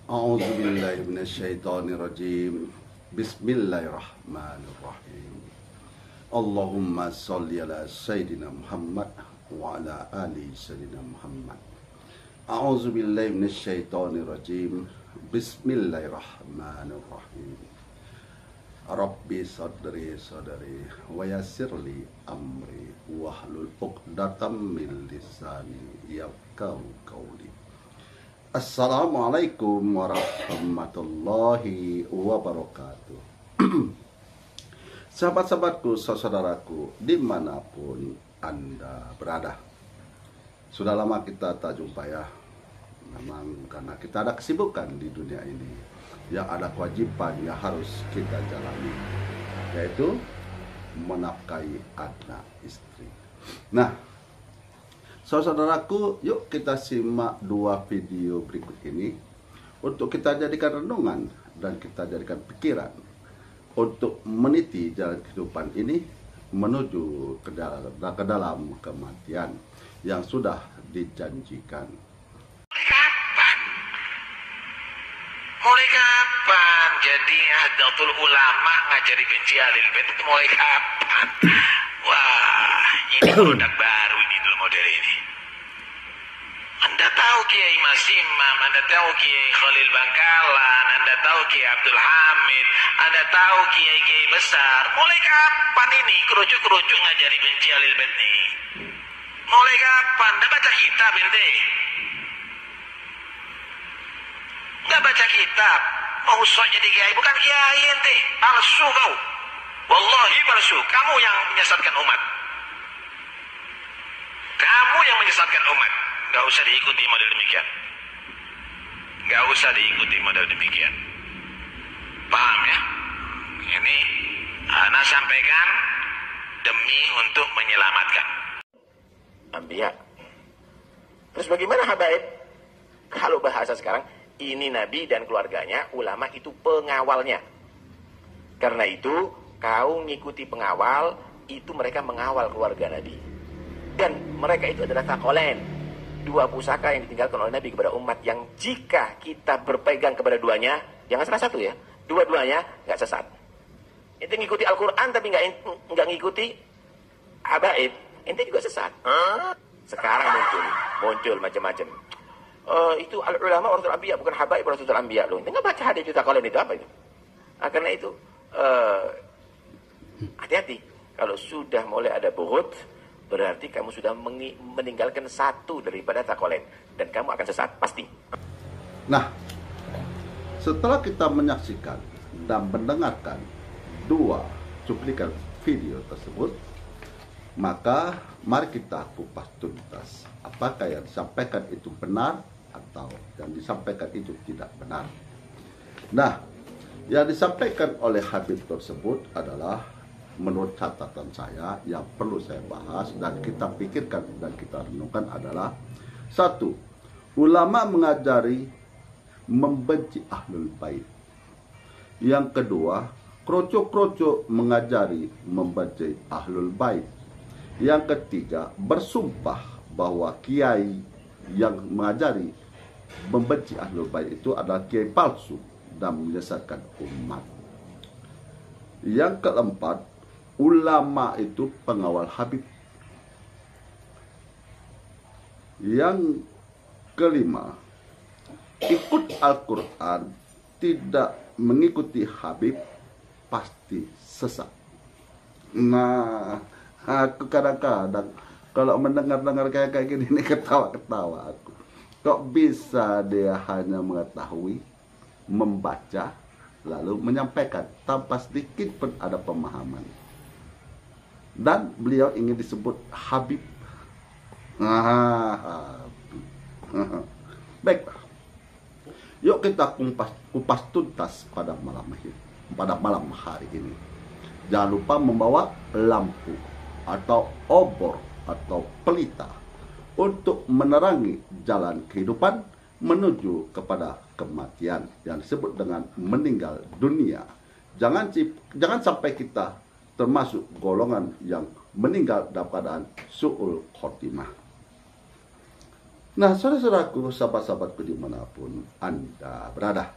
A'udzubillahi minasyaitonirrajim. Bismillahirrahmanirrahim. Allahumma sholli ala Sayyidina Muhammad wa ala ali Sayyidina Muhammad. A'udzubillahi minasyaitonirrajim. Bismillahirrahmanirrahim. Rabbi sadri wa yassirli amri wahlul 'uqdatam min lisani yafqahu qawli. Assalamualaikum warahmatullahi wabarakatuh. Sahabat-sahabatku, saudaraku, dimanapun Anda berada. Sudah lama kita tak jumpa ya. Memang karena kita ada kesibukan di dunia ini, yang ada kewajiban yang harus kita jalani, yaitu menafkahi anak istri. Nah, saudaraku, yuk kita simak dua video berikut ini untuk kita jadikan renungan dan kita jadikan pikiran untuk meniti jalan kehidupan ini menuju ke dalam kematian yang sudah dijanjikan. Mulai kapan jadi Nahdlatul Ulama ngajari benci Ahlul Bait? Mulai kapan? Wah, ini produk baru ini dulu model ini. Anda tahu Kiai Mas Imam, Anda tahu Kiai Khalil Bangkalan, Anda tahu Kiai Abdul Hamid, Anda tahu Kiai-Kiai besar. Mulai kapan ini kerucuk-kerucuk ngajari benci Ahlul Bait nih? Mulai kapan? Anda baca kitab ente? Nggak baca kitab, mau sok jadi kiai, bukan kiai ente, palsu kau. Wallahi palsu, kamu yang menyesatkan umat. Kamu yang menyesatkan umat. Nggak usah diikuti model demikian. Nggak usah diikuti model demikian. Paham ya? Ini ana sampaikan demi untuk menyelamatkan Anbiya. Terus bagaimana habaib? Kalau bahasa sekarang, ini Nabi dan keluarganya, ulama itu pengawalnya. Karena itu, kau ngikuti pengawal, itu mereka mengawal keluarga Nabi. Dan mereka itu adalah taqolain, dua pusaka yang ditinggalkan oleh Nabi kepada umat, yang jika kita berpegang kepada duanya, jangan salah satu ya, dua-duanya nggak sesat. Ente ngikuti Al-Quran tapi nggak ngikuti habaib, ente juga sesat. Sekarang muncul macam-macam. Itu al-ulama warasatul anbiya, bukan habaib warasatul anbiya. Loh, nggak baca hadis itu kalian itu apa itu? Karena itu hati-hati. Kalau sudah mulai ada buhut, berarti kamu sudah meninggalkan satu daripada takolen, dan kamu akan sesat pasti. Nah, setelah kita menyaksikan dan mendengarkan dua cuplikan video tersebut, maka mari kita kupas tuntas apakah yang disampaikan itu benar atau yang disampaikan itu tidak benar. Nah, yang disampaikan oleh Habib tersebut adalah menurut catatan saya yang perlu saya bahas dan kita pikirkan dan kita renungkan adalah: satu, ulama mengajari membenci Ahlul Bait. Yang kedua, kroco-kroco mengajari membenci Ahlul Bait. Yang ketiga, bersumpah bahwa kiai yang mengajari membenci Ahlul Bait itu adalah kiai palsu dan menyesatkan umat. Yang keempat, ulama itu pengawal Habib. Yang kelima, ikut Al-Quran, tidak mengikuti Habib, pasti sesat. Nah, aku kadang-kadang kalau mendengar kayak gini ini ketawa-ketawa aku. Kok bisa dia hanya mengetahui, membaca, lalu menyampaikan tanpa sedikit pun ada pemahaman. Dan beliau ingin disebut Habib. Baiklah. Yuk kita kupas tuntas pada malam hari ini. Jangan lupa membawa lampu atau obor atau pelita untuk menerangi jalan kehidupan menuju kepada kematian yang disebut dengan meninggal dunia. Jangan sampai kita termasuk golongan yang meninggal dalam keadaan su'ul khotimah. Nah, saudara-saudaraku, sahabat-sahabatku dimanapun Anda berada,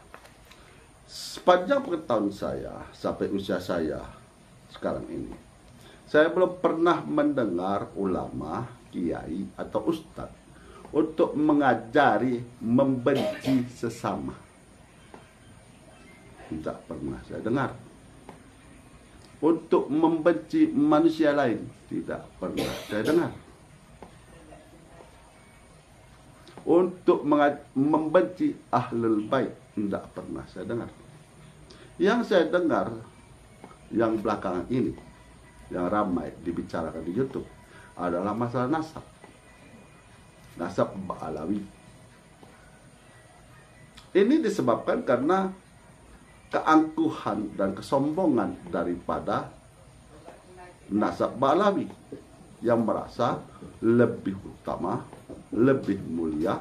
sepanjang pengetahuan saya sampai usia saya sekarang ini, saya belum pernah mendengar ulama, kiai, atau ustadz untuk mengajari membenci sesama. Tidak pernah saya dengar. Untuk membenci manusia lain, tidak pernah saya dengar. Untuk membenci ahlul bait, tidak pernah saya dengar. Yang saya dengar, yang belakangan ini, yang ramai dibicarakan di YouTube, adalah masalah nasab. Nasab Ba'alawi. Ini disebabkan karena keangkuhan dan kesombongan daripada nasab Ba'alawi yang merasa lebih utama, lebih mulia,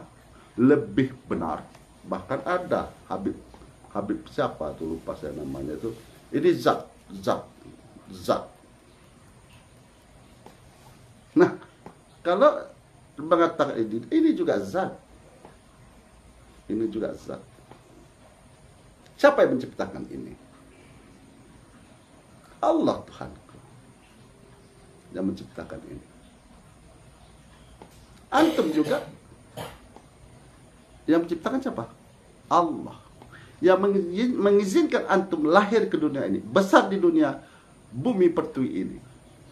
lebih benar. Bahkan ada Habib siapa tuh, lupa saya namanya itu. Ini zat. Nah, kalau mengatakan ini juga zat. Ini juga zat. Siapa yang menciptakan ini? Allah Tuhanku yang menciptakan ini. Antum juga yang menciptakan siapa? Allah. Yang mengizinkan antum lahir ke dunia ini, besar di dunia bumi pertiwi ini,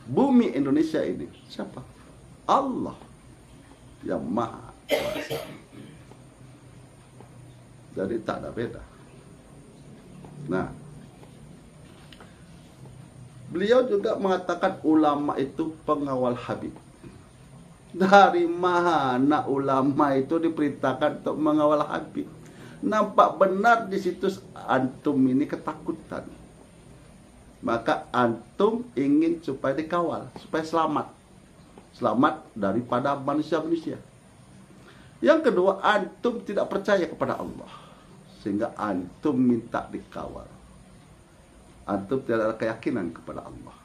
bumi Indonesia ini. Siapa? Allah yang Maha Kuasa. Jadi tak ada beda. Nah, beliau juga mengatakan ulama itu pengawal Habib. Dari mana ulama itu diperintahkan untuk mengawal Habib? Nampak benar di situ antum ini ketakutan. Maka antum ingin supaya dikawal, supaya selamat. Selamat daripada manusia-manusia. Yang kedua, antum tidak percaya kepada Allah, sehingga antum minta dikawal. Antum tidak ada keyakinan kepada Allah.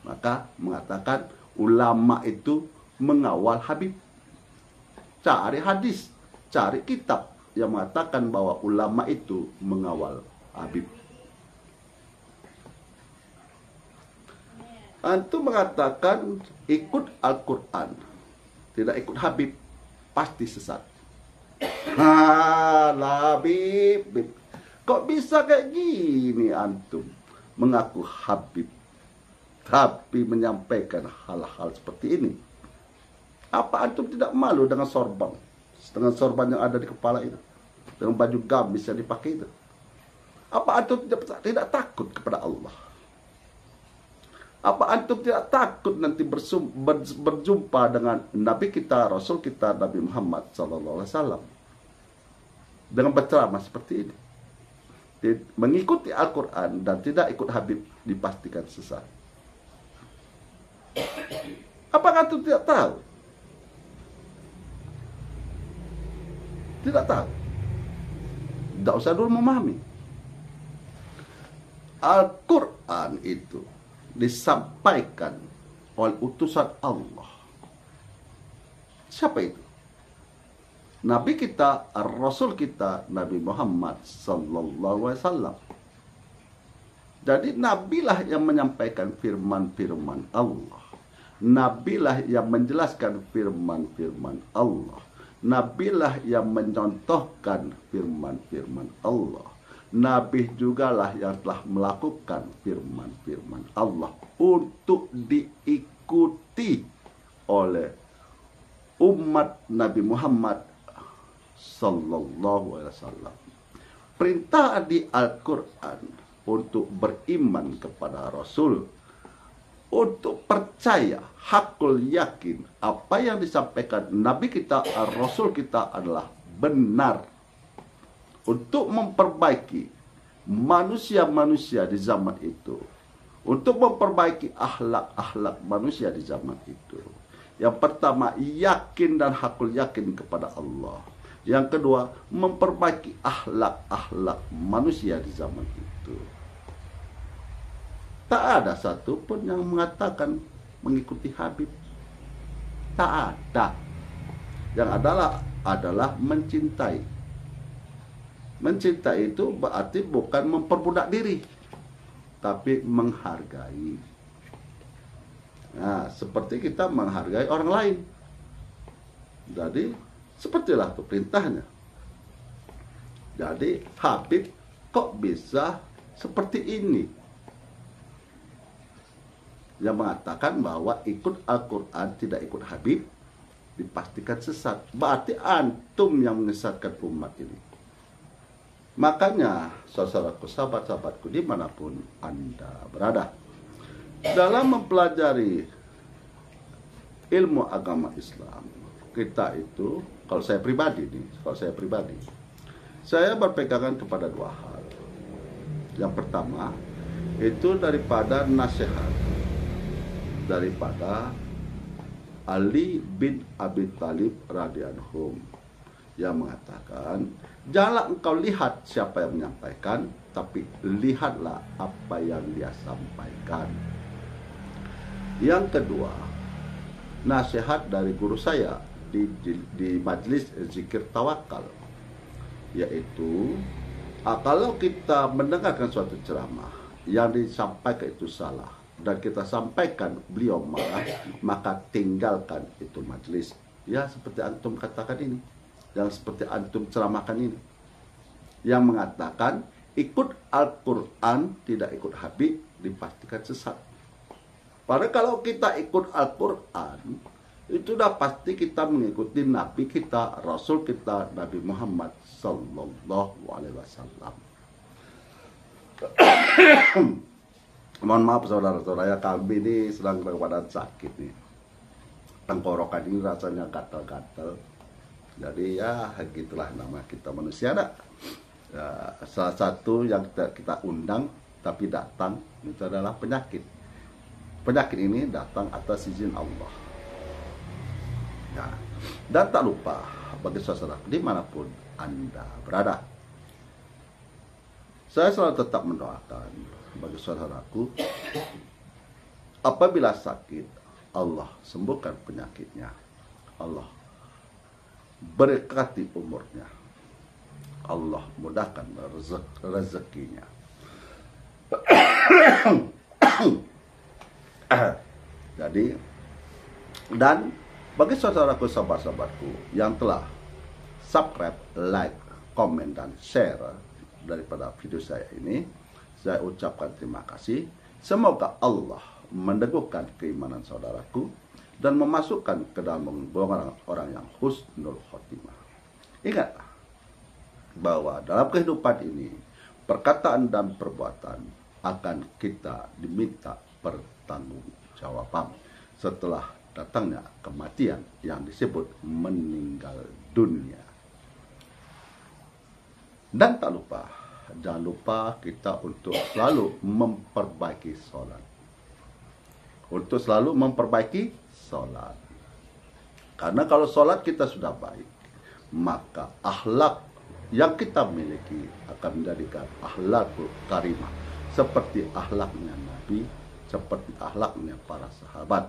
Maka mengatakan ulama itu mengawal Habib. Cari hadis, cari kitab yang mengatakan bahwa ulama itu mengawal Habib. Antum mengatakan ikut Al-Quran, tidak ikut Habib, pasti sesat. Habib. Kok bisa kayak gini antum mengaku Habib, tapi menyampaikan hal-hal seperti ini? Apa antum tidak malu dengan sorban? Dengan sorban yang ada di kepala itu, dengan baju gamis yang dipakai itu. Apa antum tidak takut kepada Allah? Apa antum tidak takut nanti berjumpa dengan Nabi kita, Rasul kita, Nabi Muhammad SAW, dengan berceramah seperti ini? Mengikuti Al-Quran dan tidak ikut Habib dipastikan sesat. Apakah antum tidak tahu? Tidak tahu. Tidak usah dulu memahami. Al-Quran itu disampaikan oleh utusan Allah. Siapa itu? Nabi kita, Rasul kita, Nabi Muhammad sallallahu alaihi wasallam. Jadi nabilah yang menyampaikan firman-firman Allah. Nabilah yang menjelaskan firman-firman Allah. Nabilah yang mencontohkan firman-firman Allah. Nabi jugalah yang telah melakukan firman-firman Allah untuk diikuti oleh umat Nabi Muhammad sallallahu alaihi wasallam. Perintah di Al-Quran untuk beriman kepada Rasul, untuk percaya, hakul yakin apa yang disampaikan Nabi kita, Rasul kita adalah benar, untuk memperbaiki manusia-manusia di zaman itu, untuk memperbaiki akhlak-akhlak manusia di zaman itu. Yang pertama, yakin dan hakul yakin kepada Allah. Yang kedua, memperbaiki akhlak-akhlak manusia di zaman itu. Tak ada satupun yang mengatakan mengikuti Habib. Tak ada. Yang adalah mencintai. Mencintai itu berarti bukan memperbudak diri, tapi menghargai. Nah, seperti kita menghargai orang lain. Jadi, sepertilah itu perintahnya. Jadi, Habib kok bisa seperti ini? Yang mengatakan bahwa ikut Al-Quran tidak ikut Habib, dipastikan sesat. Berarti antum yang menyesatkan umat ini. Makanya, saudaraku, sahabat-sahabatku, dimanapun Anda berada, dalam mempelajari ilmu agama Islam, kita itu, kalau saya pribadi, saya berpegangan kepada dua hal. Yang pertama, itu daripada nasihat daripada Ali bin Abi Thalib radhiyallahu yang mengatakan, janganlah engkau lihat siapa yang menyampaikan, tapi lihatlah apa yang dia sampaikan. Yang kedua, nasihat dari guru saya di majelis zikir tawakal, yaitu kalau kita mendengarkan suatu ceramah yang disampaikan itu salah dan kita sampaikan beliau marah, maka tinggalkan itu majelis. Ya, seperti antum katakan ini, yang seperti antum ceramahkan ini, yang mengatakan ikut Al-Quran tidak ikut Habib, dipastikan sesat. Padahal kalau kita ikut Al-Quran, itu sudah pasti kita mengikuti Nabi kita, Rasul kita, Nabi Muhammad Sallallahu Alaihi Wasallam. Mohon maaf saudara-saudara, kami ini sedang dalam keadaan sakit nih. Tenggorokan ini rasanya gatal-gatal. Jadi ya gitulah nama kita manusia. Ya, salah satu yang kita undang tapi datang itu adalah penyakit. Penyakit ini datang atas izin Allah. Ya. Dan tak lupa bagi saudara dimanapun Anda berada, saya selalu tetap mendoakan bagi saudaraku, apabila sakit, Allah sembuhkan penyakitnya, Allah berkati umurnya, Allah mudahkan rezekinya. Jadi, dan bagi saudaraku, sahabat-sahabatku yang telah subscribe, like, komen, dan share daripada video saya ini, saya ucapkan terima kasih. Semoga Allah meneguhkan keimanan saudaraku dan memasukkan ke dalam golongan orang yang husnul khotimah. Ingatlah bahwa dalam kehidupan ini, perkataan dan perbuatan akan kita diminta pertanggungjawaban setelah datangnya kematian yang disebut meninggal dunia. Dan tak lupa, jangan lupa kita untuk selalu memperbaiki sholat. Untuk selalu memperbaiki sholat. Karena kalau sholat kita sudah baik, maka akhlak yang kita miliki akan menjadikan akhlakul karimah. Seperti akhlaknya Nabi, seperti akhlaknya para sahabat.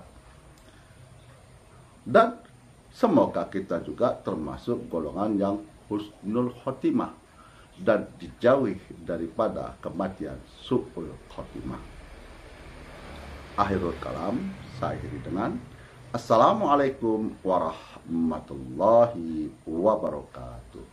Dan semoga kita juga termasuk golongan yang husnul khotimah dan dijauhi daripada kematian su'ul khotimah. Akhirul kalam, saya akhiri dengan Assalamualaikum warahmatullahi wabarakatuh.